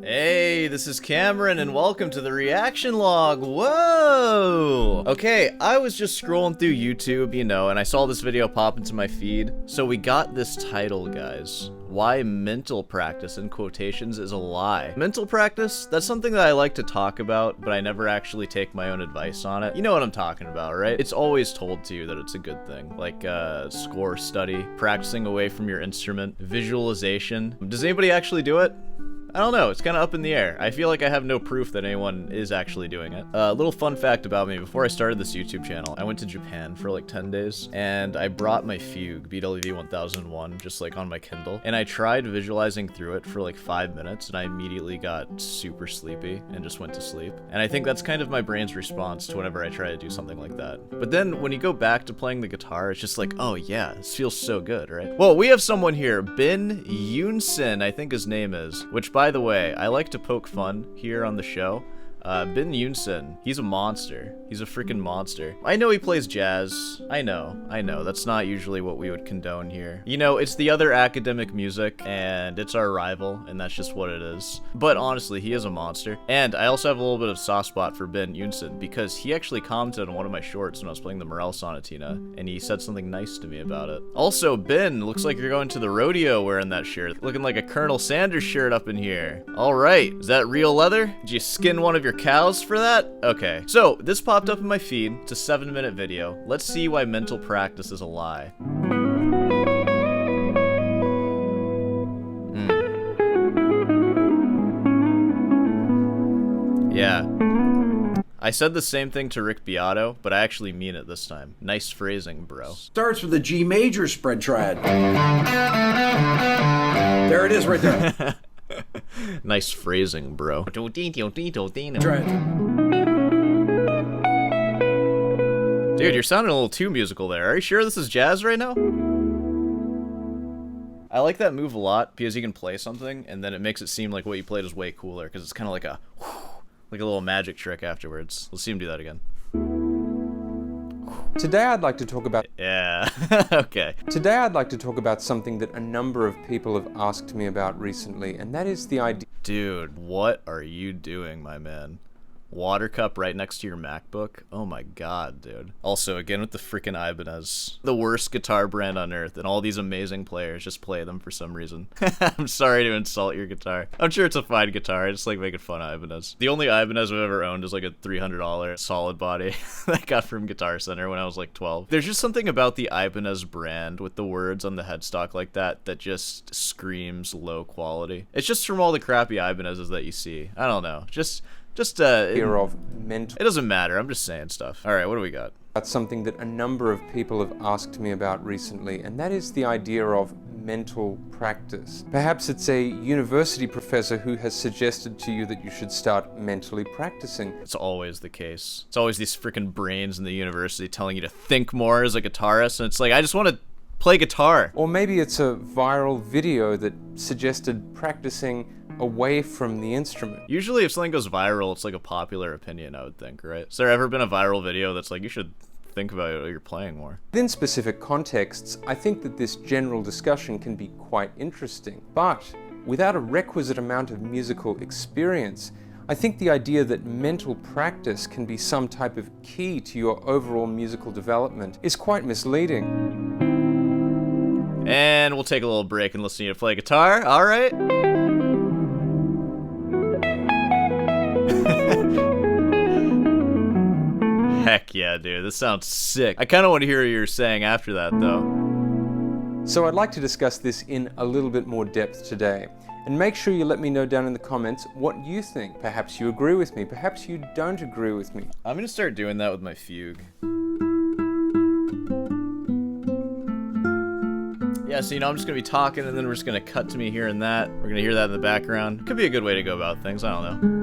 Hey, this is Cameron, and welcome to the reaction log. Whoa! Okay, I was just scrolling through YouTube, you know, and I saw this video pop into my feed. So we got this title, guys. Why mental practice, in quotations, is a lie. Mental practice, that's something that I like to talk about, but I never actually take my own advice on it. You know what I'm talking about, right? It's always told to you that it's a good thing. Like, score study, practicing away from your instrument, visualization. Does anybody actually do it? I don't know, it's kind of up in the air. I feel like I have no proof that anyone is actually doing it. Little fun fact about me, before I started this YouTube channel, I went to Japan for like 10 days, and I brought my Fugue, BWV 1001, just like on my Kindle, and I tried visualizing through it for like 5 minutes, and I immediately got super sleepy and just went to sleep. And I think that's kind of my brain's response to whenever I try to do something like that. But then when you go back to playing the guitar, it's just like, oh yeah, this feels so good, right? Well, we have someone here, Eunson, I think his name is, which by the way, I like to poke fun here on the show. Eunson, he's a monster. He's a freaking monster. I know he plays jazz. I know. That's not usually what we would condone here. You know, it's the other academic music, and it's our rival, and that's just what it is. But honestly, he is a monster. And I also have a little bit of soft spot for Eunson, because he actually commented on one of my shorts when I was playing the Morel Sonatina, and he said something nice to me about it. Also, Ben, looks like you're going to the rodeo wearing that shirt. Looking like a Colonel Sanders shirt up in here. All right, is that real leather? Did you skin one of your cows for that? Okay, so this popped up in my feed. It's a 7-minute video. Let's see why mental practice is a lie. Yeah. I said the same thing to Rick Beato, but I actually mean it this time. Nice phrasing, bro. Starts with a G major spread triad. There it is right there. Nice phrasing, bro. Triad. Dude, you're sounding a little too musical there. Are you sure this is jazz right now? I like that move a lot because you can play something and then it makes it seem like what you played is way cooler because it's kind of like a little magic trick afterwards. Let's see him do that again. Today I'd like to talk about... Yeah, okay. Today I'd like to talk about something that a number of people have asked me about recently, and that is the idea... Dude, what are you doing, my man? Water cup right next to your MacBook? Oh my god, dude. Also, again with the freaking Ibanez. The worst guitar brand on earth, and all these amazing players just play them for some reason. I'm sorry to insult your guitar. I'm sure it's a fine guitar, I just like making fun of Ibanez. The only Ibanez I've ever owned is like a $300 solid body that I got from Guitar Center when I was like 12. There's just something about the Ibanez brand with the words on the headstock like that that just screams low quality. It's just from all the crappy Ibanezes that you see. I don't know. It doesn't matter. I'm just saying stuff. All right, what do we got? That's something that a number of people have asked me about recently, and that is the idea of mental practice. Perhaps it's a university professor who has suggested to you that you should start mentally practicing. It's always the case. It's always these freaking brains in the university telling you to think more as a guitarist, and it's like, I just want to play guitar. Or maybe it's a viral video that suggested practicing away from the instrument. Usually if something goes viral, it's like a popular opinion, I would think, right? Has there ever been a viral video that's like, you should think about it while you're playing more? Within specific contexts, I think that this general discussion can be quite interesting. But without a requisite amount of musical experience, I think the idea that mental practice can be some type of key to your overall musical development is quite misleading. And we'll take a little break and listen to you play guitar, all right? Heck yeah, dude, this sounds sick. I kind of want to hear what you're saying after that, though. So I'd like to discuss this in a little bit more depth today. And make sure you let me know down in the comments what you think. Perhaps you agree with me, perhaps you don't agree with me. I'm gonna start doing that with my Fugue. Yeah, so you know, I'm just gonna be talking and then we're just gonna cut to me here and that. We're gonna hear that in the background. Could be a good way to go about things, I don't know.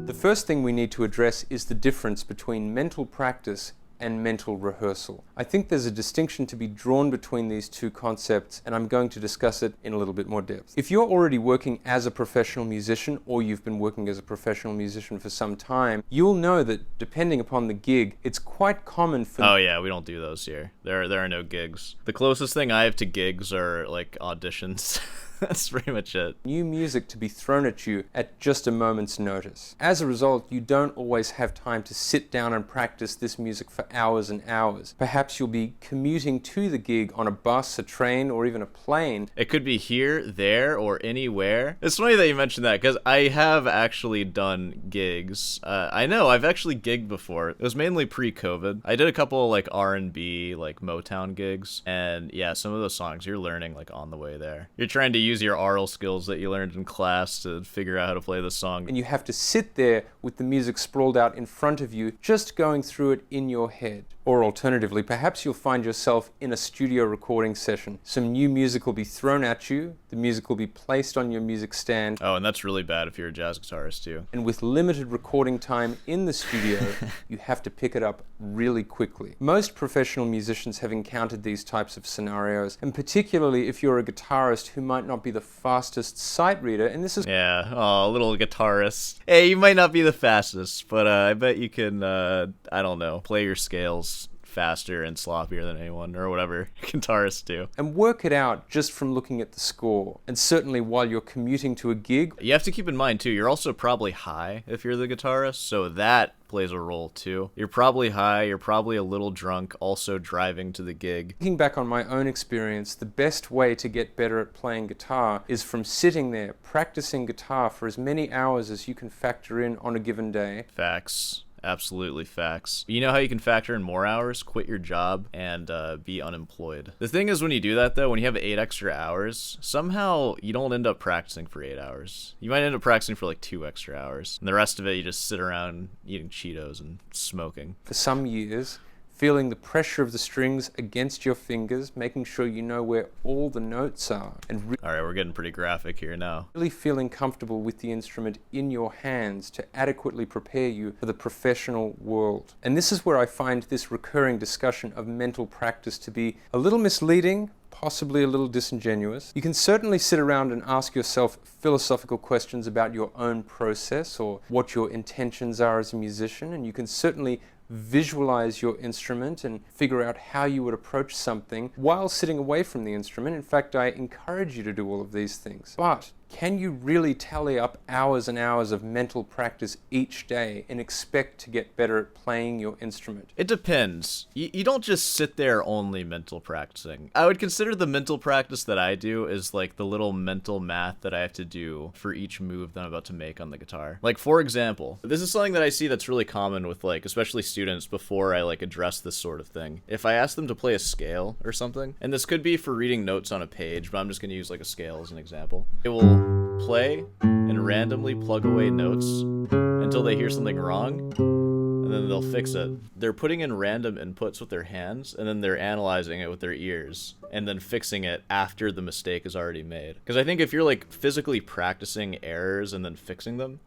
The first thing we need to address is the difference between mental practice and mental rehearsal. I think there's a distinction to be drawn between these two concepts, and I'm going to discuss it in a little bit more depth. If you're already working as a professional musician, or you've been working as a professional musician for some time, you'll know that depending upon the gig, it's quite common for... Oh yeah, we don't do those here. There are no gigs. The closest thing I have to gigs are like auditions. That's pretty much it. New music to be thrown at you at just a moment's notice. As a result, you don't always have time to sit down and practice this music for hours and hours. Perhaps you'll be commuting to the gig on a bus, a train, or even a plane. It could be here, there, or anywhere. It's funny that you mentioned that, because I have actually done gigs. I know, I've actually gigged before. It was mainly pre-COVID. I did a couple like R&B, like Motown gigs, and yeah, some of those songs you're learning like on the way there. You're trying to use your aural skills that you learned in class to figure out how to play the song. And you have to sit there with the music sprawled out in front of you, just going through it in your head. Or alternatively, perhaps you'll find yourself in a studio recording session. Some new music will be thrown at you, the music will be placed on your music stand. Oh, and that's really bad if you're a jazz guitarist too. And with limited recording time in the studio, you have to pick it up really quickly. Most professional musicians have encountered these types of scenarios, and particularly if you're a guitarist who might not be the fastest sight reader, and this is... Yeah, oh, little guitarist. Hey, you might not be the fastest, but I bet you can, I don't know, play your scales faster and sloppier than anyone, or whatever guitarists do. And work it out just from looking at the score. And certainly while you're commuting to a gig... You have to keep in mind, too, you're also probably high if you're the guitarist, so that plays a role, too. You're probably high, you're probably a little drunk, also driving to the gig. Thinking back on my own experience, the best way to get better at playing guitar is from sitting there, practicing guitar for as many hours as you can factor in on a given day. Facts. Absolutely facts. You know how you can factor in more hours? Quit your job and be unemployed. The thing is, when you do that though, when you have 8 extra hours, somehow you don't end up practicing for 8 hours. You might end up practicing for like 2 extra hours. And the rest of it, you just sit around eating Cheetos and smoking. For some years, feeling the pressure of the strings against your fingers, making sure you know where all the notes are, and all right, we're getting pretty graphic here now. Really feeling comfortable with the instrument in your hands to adequately prepare you for the professional world. And this is where I find this recurring discussion of mental practice to be a little misleading, possibly a little disingenuous. You can certainly sit around and ask yourself philosophical questions about your own process or what your intentions are as a musician, and you can certainly visualize your instrument and figure out how you would approach something while sitting away from the instrument. In fact, I encourage you to do all of these things. But can you really tally up hours and hours of mental practice each day and expect to get better at playing your instrument? It depends. You don't just sit there only mental practicing. I would consider the mental practice that I do is like the little mental math that I have to do for each move that I'm about to make on the guitar. Like, for example, this is something that I see that's really common with like, especially students before I like address this sort of thing. If I ask them to play a scale or something, and this could be for reading notes on a page, but I'm just going to use like a scale as an example. It will play and randomly plug away notes until they hear something wrong, and then they'll fix it. They're putting in random inputs with their hands, and then they're analyzing it with their ears, and then fixing it after the mistake is already made. Because I think if you're like physically practicing errors and then fixing them,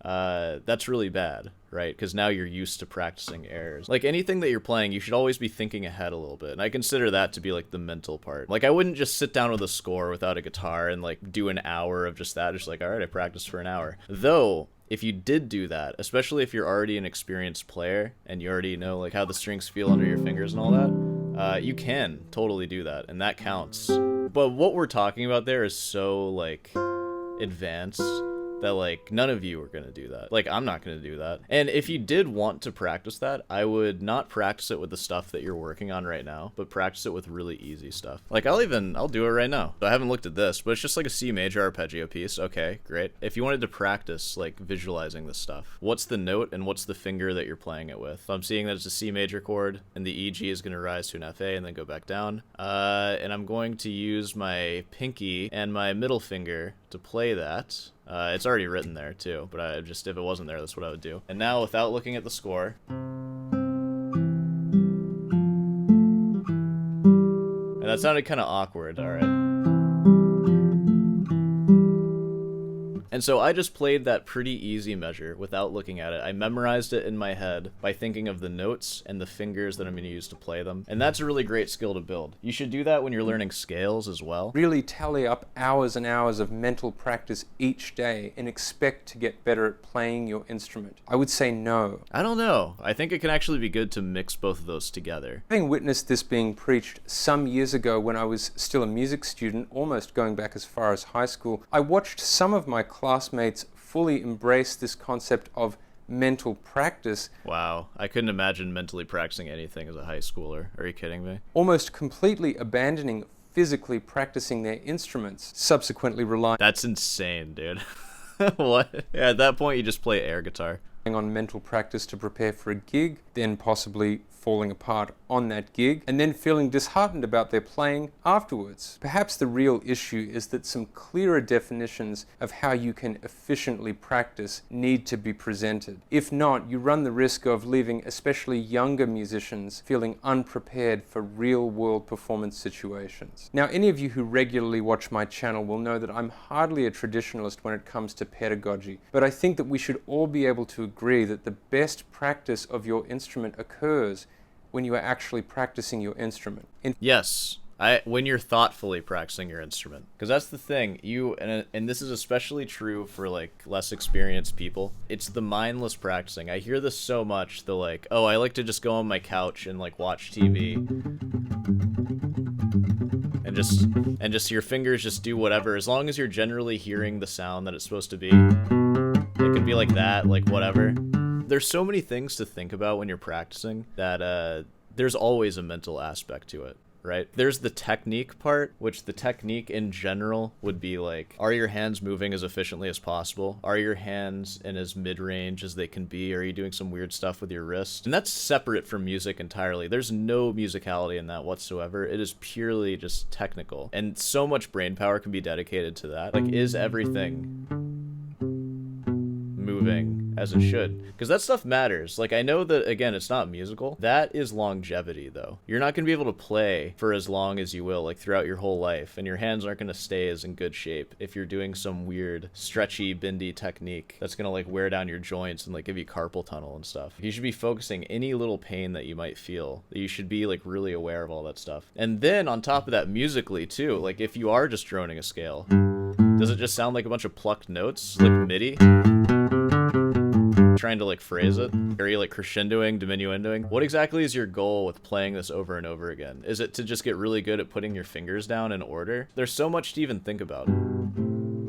that's really bad, right? Because now you're used to practicing errors. Like anything that you're playing, you should always be thinking ahead a little bit. And I consider that to be like the mental part. Like I wouldn't just sit down with a score without a guitar and like do an hour of just that. Just like, all right, I practiced for an hour. Though, if you did do that, especially if you're already an experienced player and you already know like how the strings feel under your fingers and all that, you can totally do that, and that counts. But what we're talking about there is so like advanced that like none of you are gonna do that. Like I'm not gonna do that. And if you did want to practice that, I would not practice it with the stuff that you're working on right now, but practice it with really easy stuff. Like I'll do it right now. I haven't looked at this, but it's just like a C major arpeggio piece. Okay, great. If you wanted to practice like visualizing this stuff, what's the note and what's the finger that you're playing it with? So I'm seeing that it's a C major chord, and the EG is gonna rise to an FA and then go back down. And I'm going to use my pinky and my middle finger to play that. It's already written there too, but if it wasn't there, that's what I would do. And now, without looking at the score, and that sounded kind of awkward. All right. And And so I just played that pretty easy measure without looking at it. I memorized it in my head by thinking of the notes and the fingers that I'm going to use to play them. And that's a really great skill to build. You should do that when you're learning scales as well. Really tally up hours and hours of mental practice each day and expect to get better at playing your instrument. I would say no. I don't know. I think it can actually be good to mix both of those together. Having witnessed this being preached some years ago when I was still a music student, almost going back as far as high school, I watched some of my classmates fully embrace this concept of mental practice. Wow, I couldn't imagine mentally practicing anything as a high schooler. Are you kidding me? Almost completely abandoning physically practicing their instruments, subsequently relying That's insane, dude. What? Yeah, at that point you just play air guitar. on mental practice to prepare for a gig, then possibly falling apart on that gig, and then feeling disheartened about their playing afterwards. Perhaps the real issue is that some clearer definitions of how you can efficiently practice need to be presented. If not, you run the risk of leaving especially younger musicians feeling unprepared for real-world performance situations. Now, any of you who regularly watch my channel will know that I'm hardly a traditionalist when it comes to pedagogy, but I think that we should all be able to agree that the best practice of your instrument occurs when you are actually practicing your instrument. Yes, when you're thoughtfully practicing your instrument, because that's the thing. And this is especially true for like less experienced people. It's the mindless practicing. I hear this so much. The like, oh, I like to just go on my couch and like watch TV, and just your fingers just do whatever, as long as you're generally hearing the sound that it's supposed to be. It could be like that, like whatever. There's so many things to think about when you're practicing that there's always a mental aspect to it, right? There's the technique part, which the technique in general would be like, are your hands moving as efficiently as possible? Are your hands in as mid-range as they can be? Are you doing some weird stuff with your wrist? And that's separate from music entirely. There's no musicality in that whatsoever. It is purely just technical. And so much brain power can be dedicated to that. Like, is everything moving as it should? Because that stuff matters. Like, I know that, again, it's not musical. That is longevity, though. You're not going to be able to play for as long as you will, like throughout your whole life, and your hands aren't going to stay as in good shape if you're doing some weird stretchy bendy technique that's going to like wear down your joints and like give you carpal tunnel and stuff. You should be focusing any little pain that you might feel. You should be like really aware of all that stuff. And then on top of that, musically too, like if you are just droning a scale, does it just sound like a bunch of plucked notes, like MIDI? Trying to like phrase it? Are you like crescendoing, diminuendoing? What exactly is your goal with playing this over and over again? Is it to just get really good at putting your fingers down in order? There's so much to even think about.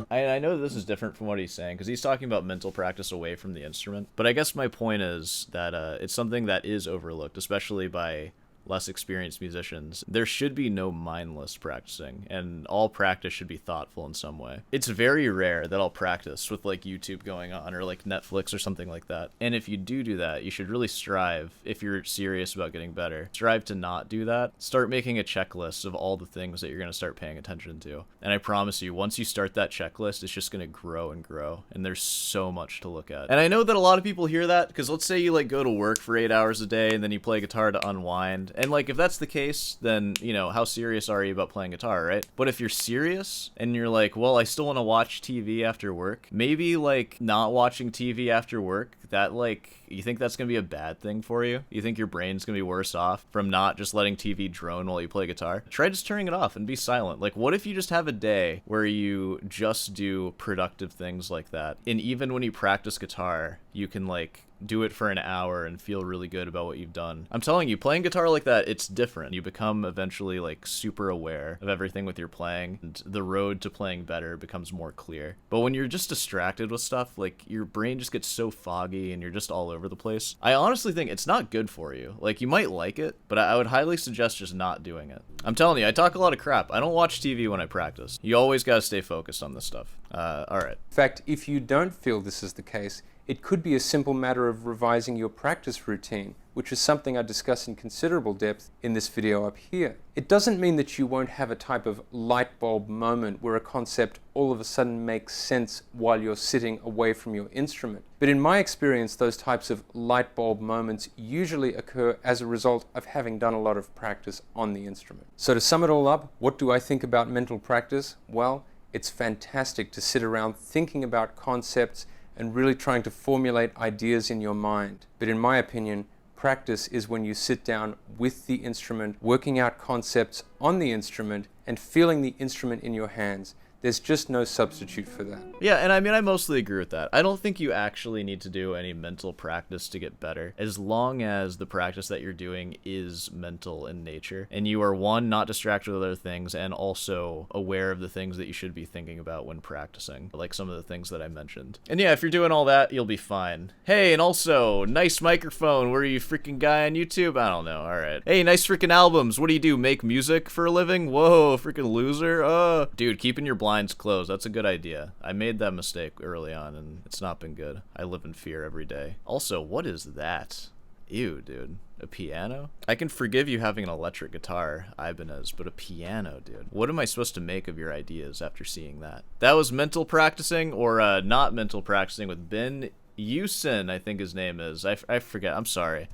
I know this is different from what he's saying, because he's talking about mental practice away from the instrument, but I guess my point is that it's something that is overlooked, especially by less experienced musicians. There should be no mindless practicing, and all practice should be thoughtful in some way. It's very rare that I'll practice with like YouTube going on or like Netflix or something like that. And if you do that, you should really strive, if you're serious about getting better, strive to not do that. Start making a checklist of all the things that you're going to start paying attention to. And I promise you, once you start that checklist, it's just going to grow and grow. And there's so much to look at. And I know that a lot of people hear that, because let's say you like go to work for 8 hours a day and then you play guitar to unwind. And like, if that's the case, then, you know, how serious are you about playing guitar, right? But if you're serious and you're like, well, I still want to watch TV after work, maybe like not watching TV after work, that like, you think that's going to be a bad thing for you? You think your brain's going to be worse off from not just letting TV drone while you play guitar? Try just turning it off and be silent. Like, what if you just have a day where you just do productive things like that? And even when you practice guitar, you can like do it for an hour and feel really good about what you've done. I'm telling you, playing guitar like that, it's different. You become eventually like super aware of everything with your playing, and the road to playing better becomes more clear. But when you're just distracted with stuff, like your brain just gets so foggy and you're just all over the place. I honestly think it's not good for you. Like, you might like it, but I would highly suggest just not doing it. I'm telling you, I talk a lot of crap. I don't watch TV when I practice. You always gotta stay focused on this stuff. Alright. In fact, if you don't feel this is the case, it could be a simple matter of revising your practice routine, which is something I discuss in considerable depth in this video up here. It doesn't mean that you won't have a type of light bulb moment where a concept all of a sudden makes sense while you're sitting away from your instrument. But in my experience, those types of light bulb moments usually occur as a result of having done a lot of practice on the instrument. So to sum it all up, what do I think about mental practice? Well, It's fantastic to sit around thinking about concepts and really trying to formulate ideas in your mind. But in my opinion, practice is when you sit down with the instrument, working out concepts on the instrument and feeling the instrument in your hands. There's just no substitute for that. Yeah, and I mean, I mostly agree with that. I don't think you actually need to do any mental practice to get better, as long as the practice that you're doing is mental in nature, and you are, one, not distracted with other things, and also aware of the things that you should be thinking about when practicing, like some of the things that I mentioned. And yeah, if you're doing all that, you'll be fine. Hey, and also, nice microphone. Were you freaking guy on YouTube? I don't know. All right. Hey, nice freaking albums. What do? Make music for a living? Whoa, freaking loser. Dude, keeping your blinds closed. That's a good idea. I made that mistake early on, and it's not been good. I live in fear every day. Also, what is that? Ew, dude. A piano? I can forgive you having an electric guitar, Ibanez, but a piano, dude. What am I supposed to make of your ideas after seeing that? That was mental practicing, or not mental practicing, with Ben Eunson, I think his name is. I forget. I'm sorry.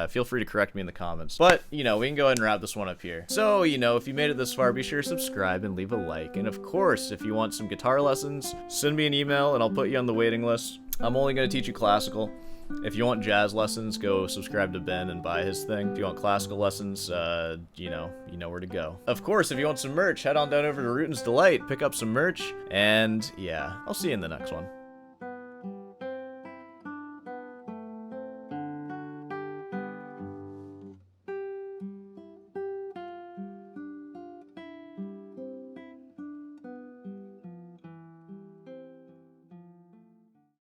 Feel free to correct me in the comments. But, we can go ahead and wrap this one up here. So, if you made it this far, be sure to subscribe and leave a like. And of course, if you want some guitar lessons, send me an email and I'll put you on the waiting list. I'm only going to teach you classical. If you want jazz lessons, go subscribe to Ben and buy his thing. If you want classical lessons, you know where to go. Of course, if you want some merch, head on down over to Rootin's Delight, pick up some merch, and yeah, I'll see you in the next one.